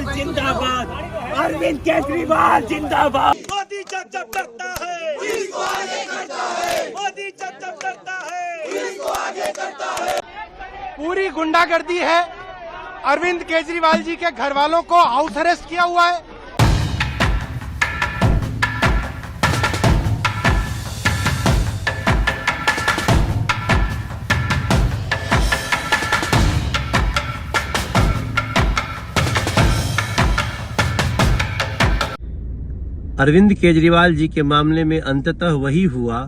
केजरीवाल जिंदाबाद, अरविंद केजरीवाल जिंदाबाद। मोदी जब जब करता है पुलिस को आगे करता है, मोदी जब जब करता है पुलिस को आगे करता है। पूरी गुंडागर्दी है। अरविंद केजरीवाल जी के घर वालों को हाउस अरेस्ट किया हुआ है। अरविंद केजरीवाल जी के मामले में अंततः वही हुआ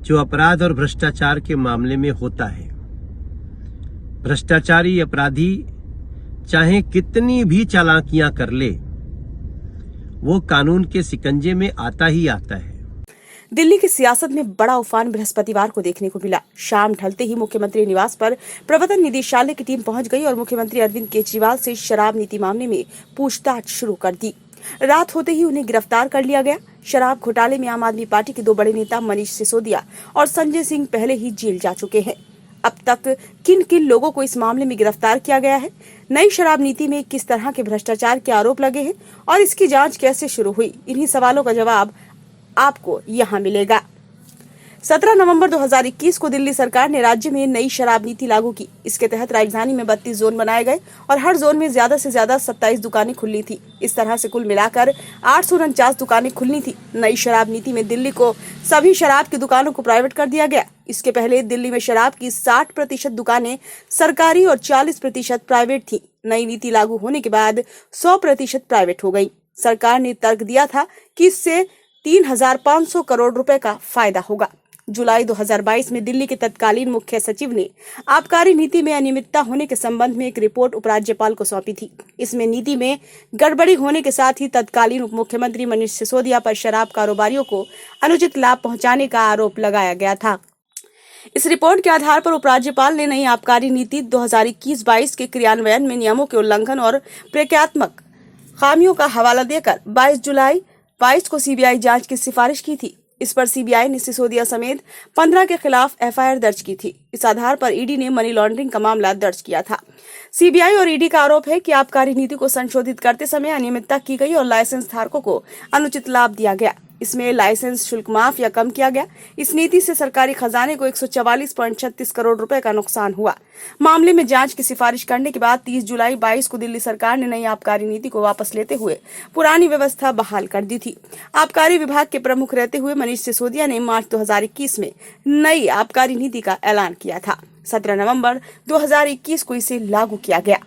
जो अपराध और भ्रष्टाचार के मामले में होता है। भ्रष्टाचारी अपराधी चाहे कितनी भी चालाकियां कर ले, वो कानून के शिकंजे में आता ही आता है। दिल्ली की सियासत में बड़ा उफान बृहस्पतिवार को देखने को मिला। शाम ढलते ही मुख्यमंत्री निवास पर प्रवर्तन निदेशालय की टीम पहुंच गई और मुख्यमंत्री अरविंद केजरीवाल से शराब नीति मामले में पूछताछ शुरू कर दी। रात होते ही उन्हें गिरफ्तार कर लिया गया। शराब घोटाले में आम आदमी पार्टी के दो बड़े नेता मनीष सिसोदिया और संजय सिंह पहले ही जेल जा चुके हैं। अब तक किन किन लोगों को इस मामले में गिरफ्तार किया गया है, नई शराब नीति में किस तरह के भ्रष्टाचार के आरोप लगे हैं और इसकी जांच कैसे शुरू हुई, इन्हीं सवालों का जवाब आपको यहाँ मिलेगा। 17 नवंबर 2021 को दिल्ली सरकार ने राज्य में नई शराब नीति लागू की। इसके तहत राजधानी में 32 जोन बनाए गए और हर जोन में ज्यादा से ज्यादा 27 दुकानें खुलनी थी। इस तरह से कुल मिलाकर 849 दुकानें खुलनी थी। नई शराब नीति में दिल्ली को सभी शराब की दुकानों को प्राइवेट कर दिया गया। इसके पहले दिल्ली में शराब की 60% दुकानें सरकारी और 40% प्राइवेट थी। नई नीति लागू होने के बाद 100% प्राइवेट हो गई। सरकार ने तर्क दिया था कि इससे 3,500 करोड़ रुपए का फायदा होगा। जुलाई 2022 में दिल्ली के तत्कालीन मुख्य सचिव ने आबकारी नीति में अनियमितता होने के संबंध में एक रिपोर्ट उपराज्यपाल को सौंपी थी। इसमें नीति में गड़बड़ी होने के साथ ही तत्कालीन उप मुख्यमंत्री मनीष सिसोदिया पर शराब कारोबारियों को अनुचित लाभ पहुंचाने का आरोप लगाया गया था। इस रिपोर्ट के आधार पर उपराज्यपाल ने नई आबकारी नीति 2021-22 के क्रियान्वयन में नियमों के उल्लंघन और प्रक्रियात्मक खामियों का हवाला देकर 22 जुलाई 22 को सीबीआई जांच की सिफारिश की थी। इस पर सीबीआई ने सिसोदिया समेत 15 के खिलाफ एफआईआर दर्ज की थी। इस आधार पर ईडी ने मनी लॉन्ड्रिंग का मामला दर्ज किया था। सीबीआई और ईडी का आरोप है कि आबकारी नीति को संशोधित करते समय अनियमितता की गई और लाइसेंस धारकों को अनुचित लाभ दिया गया। इसमें लाइसेंस शुल्क माफ या कम किया गया। इस नीति से सरकारी खजाने को 144.36 करोड़ रुपए का नुकसान हुआ। मामले में जांच की सिफारिश करने के बाद 30 जुलाई 22 को दिल्ली सरकार ने नई आबकारी नीति को वापस लेते हुए पुरानी व्यवस्था बहाल कर दी थी। आबकारी विभाग के प्रमुख रहते हुए मनीष सिसोदिया ने मार्च 2021 में नई आबकारी नीति का ऐलान किया था। 17 नवंबर 2021 को इसे लागू किया गया।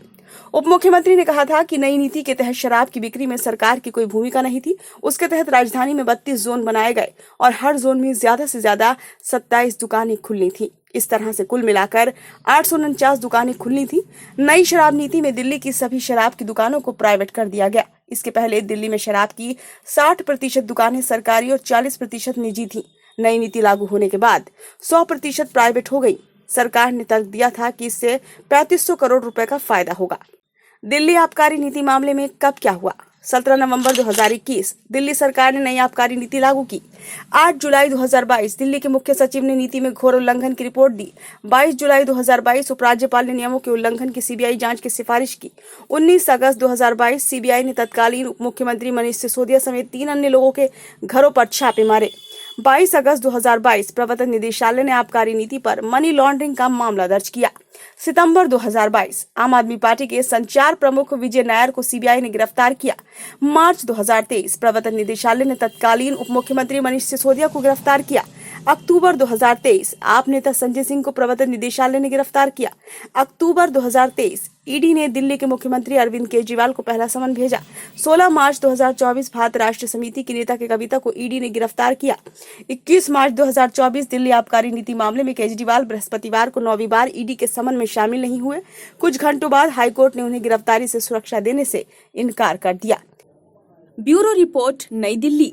उप मुख्यमंत्री ने कहा था कि नई नीति के तहत शराब की बिक्री में सरकार की कोई भूमिका नहीं थी। उसके तहत राजधानी में 32 जोन बनाए गए और हर जोन में ज्यादा से ज्यादा 27 दुकानें खुलनी थी। इस तरह से कुल मिलाकर 849 दुकानें खुलनी थी। नई शराब नीति में दिल्ली की सभी शराब की दुकानों को प्राइवेट कर दिया गया। इसके पहले दिल्ली में शराब की 60% दुकानें सरकारी और 40% निजी थी। नई नीति लागू होने के बाद 100% प्राइवेट हो गई। सरकार ने तर्क दिया था कि इससे 3500 करोड़ रुपए का फायदा होगा। दिल्ली आबकारी नीति मामले में कब क्या हुआ? 17 नवंबर 2021 दिल्ली सरकार ने नई आबकारी नीति लागू की। 8 जुलाई 2022 दिल्ली के मुख्य सचिव ने नीति में घोर उल्लंघन की रिपोर्ट दी। 22 जुलाई 2022 उपराज्यपाल ने नियमों के उल्लंघन की सीबीआई जांच की सिफारिश की। 19 अगस्त 2022 सीबीआई ने तत्कालीन उप मुख्यमंत्री मनीष सिसोदिया समेत 3 अन्य लोगों के घरों पर छापे मारे। 22 अगस्त 2022 प्रवर्तन निदेशालय ने आबकारी नीति पर मनी लॉन्ड्रिंग का मामला दर्ज किया। सितंबर 2022 आम आदमी पार्टी के संचार प्रमुख विजय नायर को सीबीआई ने गिरफ्तार किया। मार्च 2023 प्रवर्तन निदेशालय ने तत्कालीन उप मुख्यमंत्री मनीष सिसोदिया को गिरफ्तार किया। अक्टूबर 2023 आप नेता संजय सिंह को प्रवर्तन निदेशालय ने गिरफ्तार किया। अक्टूबर 2023 ईडी ने दिल्ली के मुख्यमंत्री अरविंद केजरीवाल को पहला समन भेजा। 16 मार्च 2024 भारत राष्ट्र समिति की नेता के कविता को ईडी ने गिरफ्तार किया। 21 मार्च 2024 दिल्ली आबकारी नीति मामले में केजरीवाल बृहस्पतिवार को 9वीं बार ईडी के समन में शामिल नहीं हुए। कुछ घंटों बाद हाईकोर्ट ने उन्हें गिरफ्तारी से सुरक्षा देने से इनकार कर दिया। ब्यूरो रिपोर्ट, नई दिल्ली।